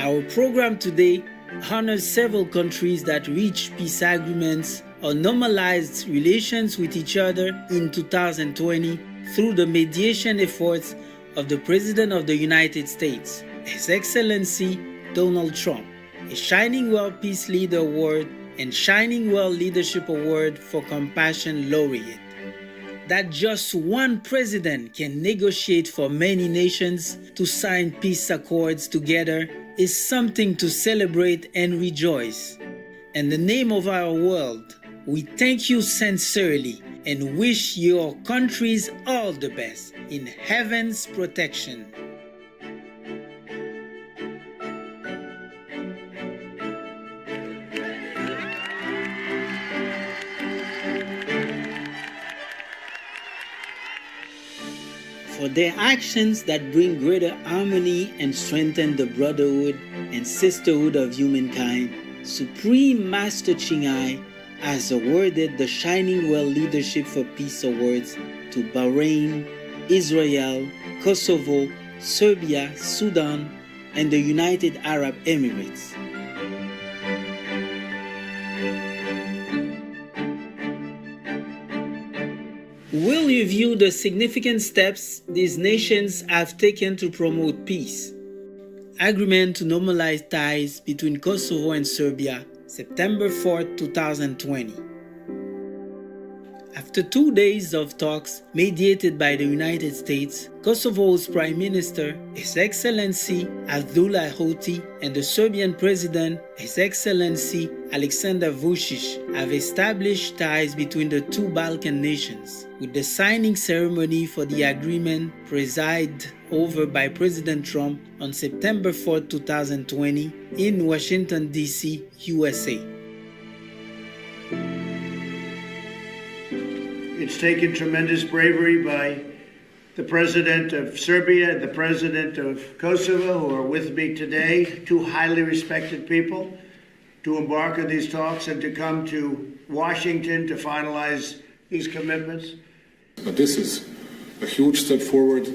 Our program today honors several countries that reached peace agreements or normalized relations with each other in 2020 through the mediation efforts of the President of the United States, His Excellency Donald Trump, a Shining World Peace Leader Award and Shining World Leadership Award for Compassion Laureate. That just one president can negotiate for many nations to sign peace accords together is something to celebrate and rejoice. In the name of our world, we thank you sincerely and wish your countries all the best in heaven's protection. For their actions that bring greater harmony and strengthen the brotherhood and sisterhood of humankind, Supreme Master Ching Hai has awarded the Shining World Leadership for Peace Awards to Bahrain, Israel, Kosovo, Serbia, Sudan, and the United Arab Emirates. We'll review the significant steps these nations have taken to promote peace. Agreement to normalize ties between Kosovo and Serbia, September 4, 2020. After 2 days of talks mediated by the United States, Kosovo's Prime Minister, His Excellency Abdullah Hoti, and the Serbian President, His Excellency Aleksandar Vučić, have established ties between the two Balkan nations, with the signing ceremony for the agreement presided over by President Trump on September 4, 2020 in Washington, D.C., USA. It's taken tremendous bravery by the President of Serbia and the President of Kosovo, who are with me today, two highly respected people, to embark on these talks and to come to Washington to finalize these commitments. But this is a huge step forward,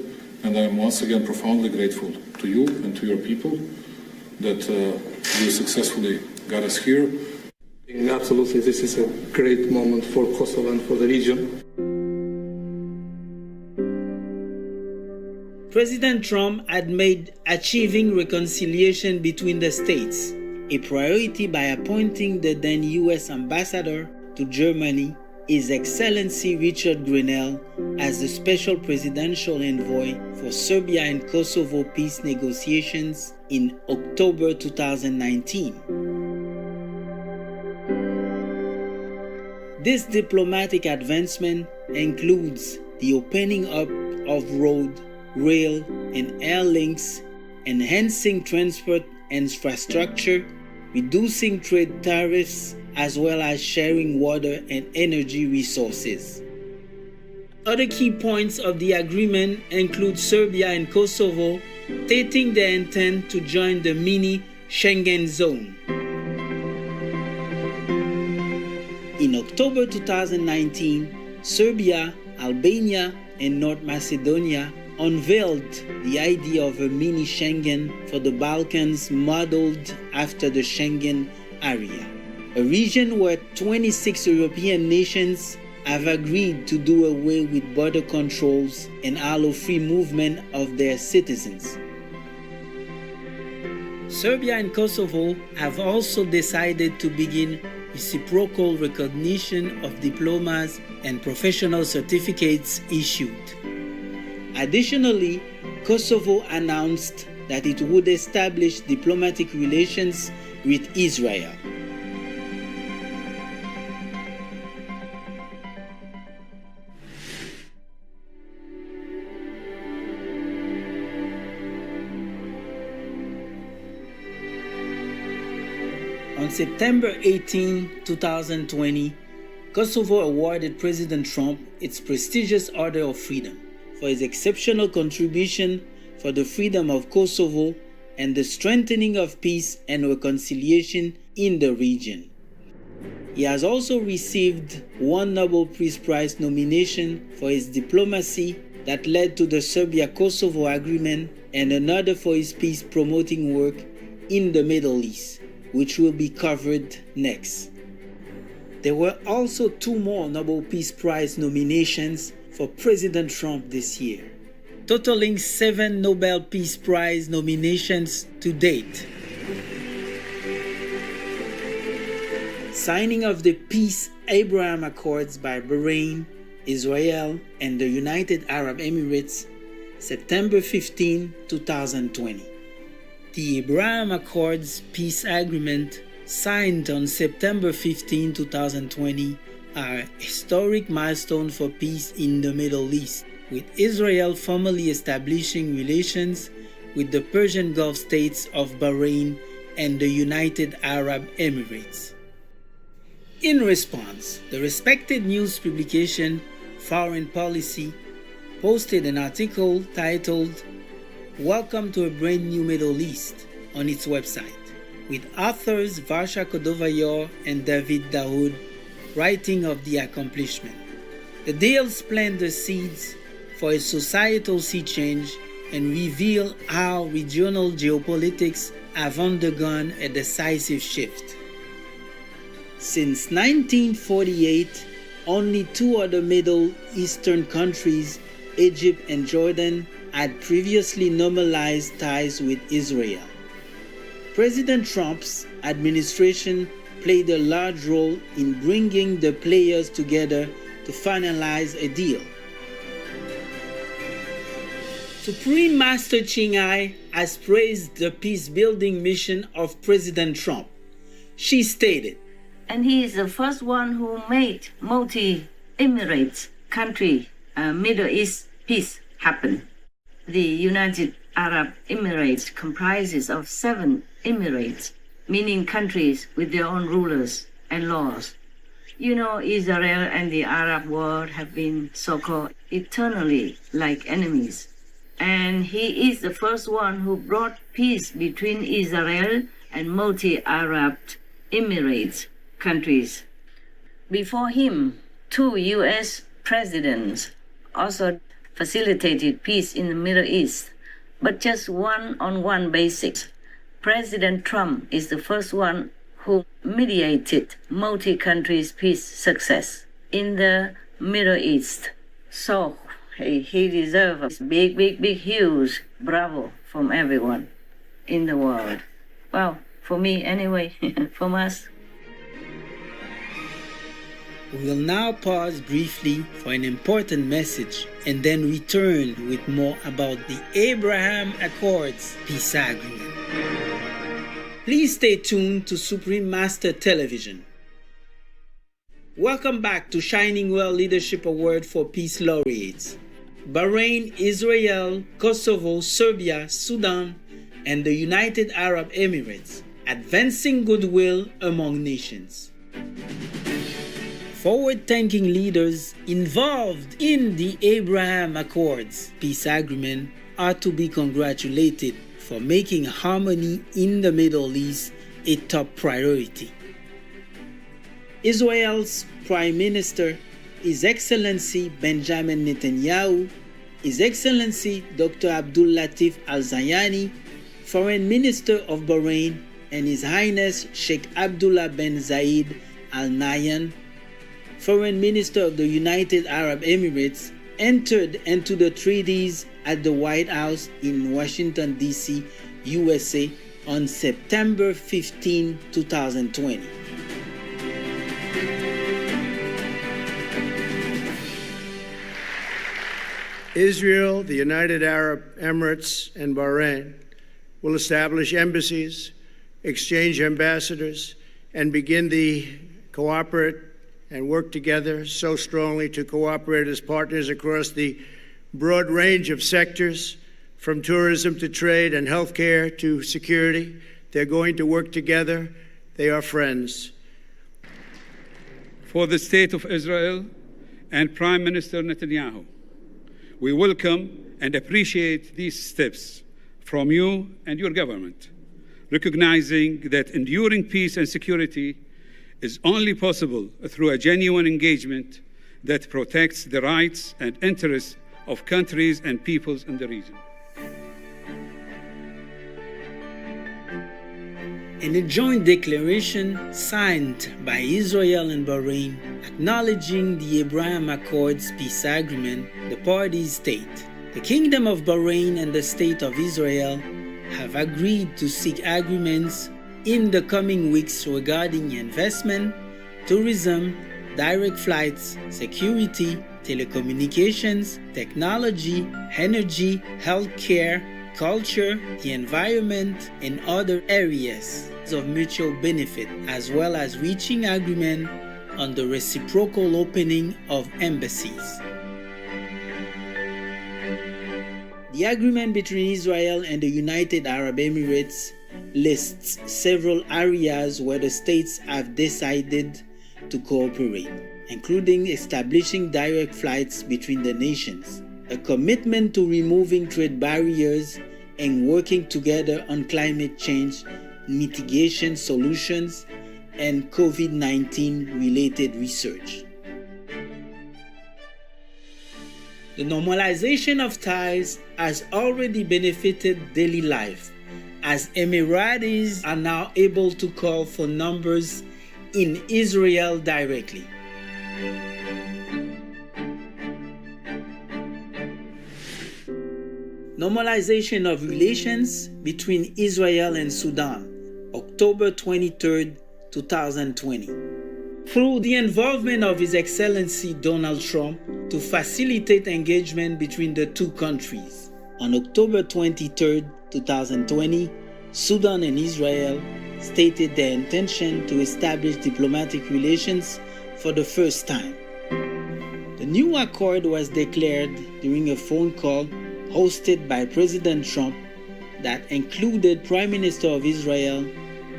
and I am once again profoundly grateful to you and to your people that you successfully got us here. Absolutely, this is a great moment for Kosovo and for the region. President Trump had made achieving reconciliation between the states a priority by appointing the then U.S. Ambassador to Germany, His Excellency Richard Grenell, as the Special Presidential Envoy for Serbia and Kosovo peace negotiations in October 2019. This diplomatic advancement includes the opening up of road, rail, and air links, enhancing transport infrastructure, reducing trade tariffs, as well as sharing water and energy resources. Other key points of the agreement include Serbia and Kosovo stating their intent to join the mini Schengen zone. In October 2019, Serbia, Albania, and North Macedonia unveiled the idea of a mini Schengen for the Balkans modeled after the Schengen area, a region where 26 European nations have agreed to do away with border controls and allow free movement of their citizens. Serbia and Kosovo have also decided to begin reciprocal recognition of diplomas and professional certificates issued. Additionally, Kosovo announced that it would establish diplomatic relations with Israel. On September 18, 2020, Kosovo awarded President Trump its prestigious Order of Freedom for his exceptional contribution for the freedom of Kosovo and the strengthening of peace and reconciliation in the region. He has also received one Nobel Peace Prize nomination for his diplomacy that led to the Serbia-Kosovo agreement and another for his peace-promoting work in the Middle East, which will be covered next. There were also 2 more Nobel Peace Prize nominations for President Trump this year, totaling 7 Nobel Peace Prize nominations to date. Signing of the Peace Abraham Accords by Bahrain, Israel, and the United Arab Emirates, September 15, 2020. The Abraham Accords peace agreement signed on September 15, 2020 are a historic milestone for peace in the Middle East, with Israel formally establishing relations with the Persian Gulf states of Bahrain and the United Arab Emirates. In response, the respected news publication Foreign Policy posted an article titled "Welcome to a Brand New Middle East" on its website, with authors Varsha Kodovayor and David Daoud writing of the accomplishment. The deals plant the seeds for a societal sea change and reveal how regional geopolitics have undergone a decisive shift. Since 1948, only 2 other Middle Eastern countries, Egypt and Jordan, had previously normalized ties with Israel. President Trump's administration played a large role in bringing the players together to finalize a deal. Supreme Master Ching Hai has praised the peace-building mission of President Trump. She stated, "And he is the first one who made multi-Emirates country Middle East peace happen. The United Arab Emirates comprises of 7 emirates, meaning countries with their own rulers and laws. You know, Israel and the Arab world have been so-called eternally like enemies. And he is the first one who brought peace between Israel and multi-Arab Emirates countries. Before him, 2 U.S. presidents also facilitated peace in the Middle East, but just one-on-one basis. President Trump is the first one who mediated multi-countries peace success in the Middle East. So he deserves a big, huge bravo from everyone in the world. Well, for me anyway, from us. We will now pause briefly for an important message and then return with more about the Abraham Accords peace agreement. Please stay tuned to Supreme Master Television. Welcome back to Shining Well Leadership Award for Peace Laureates. Bahrain, Israel, Kosovo, Serbia, Sudan, and the United Arab Emirates, advancing goodwill among nations. Forward-thinking leaders involved in the Abraham Accords peace agreement are to be congratulated for making harmony in the Middle East a top priority. Israel's Prime Minister, His Excellency Benjamin Netanyahu, His Excellency Dr. Abdul Latif Al-Zayani, Foreign Minister of Bahrain, and His Highness Sheikh Abdullah bin Zayed Al Nahyan, Foreign Minister of the United Arab Emirates, entered into the treaties at the White House in Washington, D.C., USA on September 15, 2020. Israel, the United Arab Emirates, and Bahrain will establish embassies, exchange ambassadors, and begin the cooperate and work together so strongly to cooperate as partners across the broad range of sectors, from tourism to trade and healthcare to security. They're going to work together. They are friends. For the State of Israel and Prime Minister Netanyahu, we welcome and appreciate these steps from you and your government, recognizing that enduring peace and security is only possible through a genuine engagement that protects the rights and interests of countries and peoples in the region. and a joint declaration signed by Israel and Bahrain acknowledging the Abraham Accords peace agreement, the parties state. The Kingdom of Bahrain and the State of Israel have agreed to seek agreements in the coming weeks regarding investment, tourism, direct flights, security, telecommunications, technology, energy, healthcare, culture, the environment, and other areas of mutual benefit, as well as reaching agreement on the reciprocal opening of embassies. The agreement between Israel and the United Arab Emirates lists several areas where the states have decided to cooperate, including establishing direct flights between the nations, a commitment to removing trade barriers and working together on climate change mitigation solutions and COVID-19 related research. The normalization of ties has already benefited daily life, as Emiratis are now able to call for numbers in Israel directly. Normalization of relations between Israel and Sudan, October 23, 2020. Through the involvement of His Excellency Donald Trump to facilitate engagement between the two countries. On October 23, 2020, Sudan and Israel stated their intention to establish diplomatic relations for the first time. The new accord was declared during a phone call hosted by President Trump that included Prime Minister of Israel,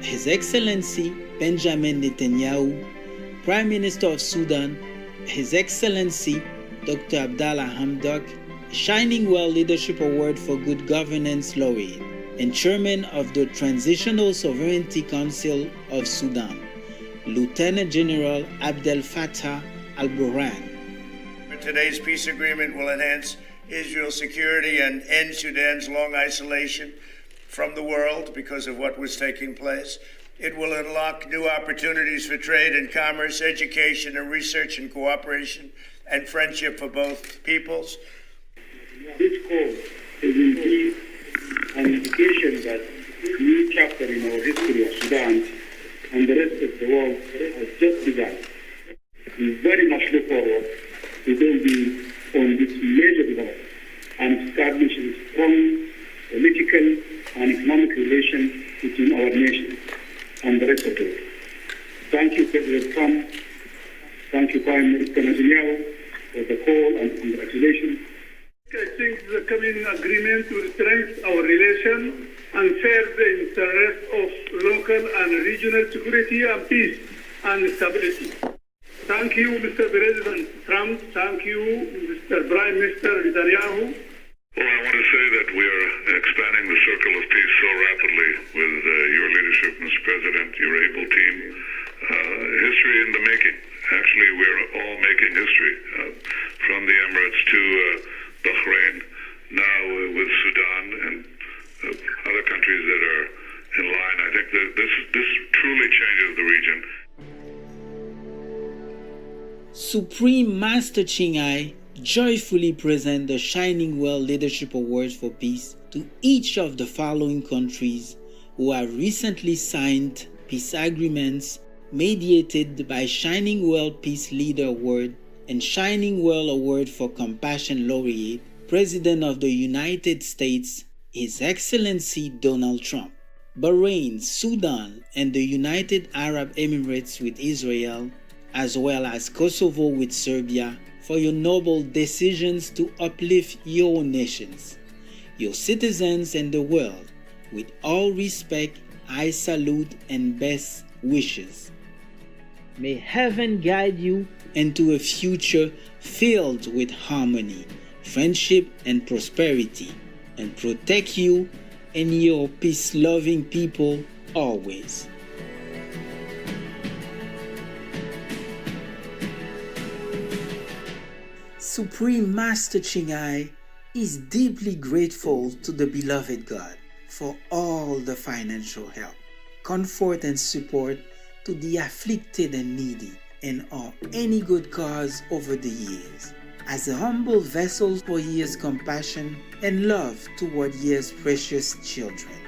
His Excellency Benjamin Netanyahu, Prime Minister of Sudan, His Excellency Dr. Abdallah Hamdok, Shining Well Leadership Award for Good Governance laureate, and Chairman of the Transitional Sovereignty Council of Sudan, Lieutenant General Abdel Fattah al-Burhan. Today's peace agreement will enhance Israel's security and end Sudan's long isolation from the world because of what was taking place. It will unlock new opportunities for trade and commerce, education and research and cooperation, and friendship for both peoples. This call is indeed an indication that a new chapter in our history of Sudan and the rest of the world has just begun. We very much look forward to building on this major development and establishing strong political and economic relations between our nation and the rest of the world. Thank you, President Trump. Thank you, Prime Minister Netanyahu, for the call and congratulations. I think the coming agreement will strengthen our relation and serve the interests of local and regional security and peace and stability. Thank you, Mr. President Trump. Thank you, Mr. Prime Minister Netanyahu. Well, I want to say that we are expanding the circle of peace so rapidly with your leadership, Mr. President, your able team. History in the making. Actually, we're all making history, from the Emirates to Bahrain, now with Sudan and other countries that are in line. I think that this truly changes the region. Supreme Master Ching Hai joyfully present the Shining Well Leadership Awards for Peace to each of the following countries who have recently signed peace agreements mediated by Shining Well Peace Leader Award and Shining Well Award for Compassion Laureate, President of the United States, His Excellency Donald Trump. Bahrain, Sudan, and the United Arab Emirates with Israel, as well as Kosovo with Serbia, for your noble decisions to uplift your nations, your citizens, and the world. With all respect, I salute and best wishes. May heaven guide you into a future filled with harmony, friendship, and prosperity, and protect you and your peace-loving people always. Supreme Master Ching Hai is deeply grateful to the beloved God for all the financial help. comfort and support to the afflicted and needy, and or any good cause over the years, as a humble vessel for His compassion and love toward His precious children.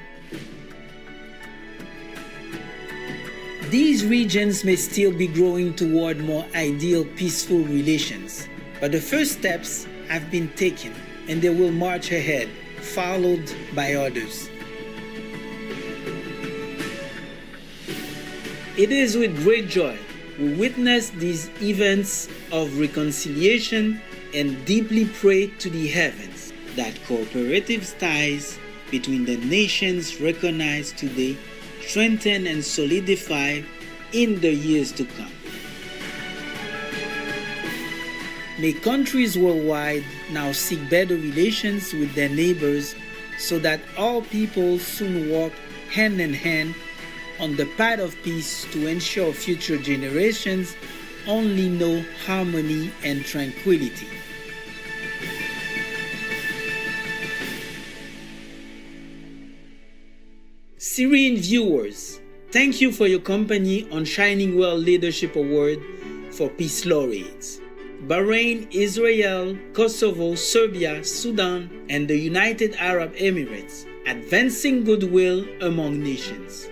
These regions may still be growing toward more ideal, peaceful relations, but the first steps have been taken, and they will march ahead, followed by others. It is with great joy we witness these events of reconciliation and deeply pray to the heavens that cooperative ties between the nations recognized today strengthen and solidify in the years to come. May countries worldwide now seek better relations with their neighbors so that all people soon walk hand in hand on the path of peace to ensure future generations only know harmony and tranquility. Syrian viewers, thank you for your company on Shining World Leadership Award for Peace Laureates. Bahrain, Israel, Kosovo, Serbia, Sudan, and the United Arab Emirates, advancing goodwill among nations.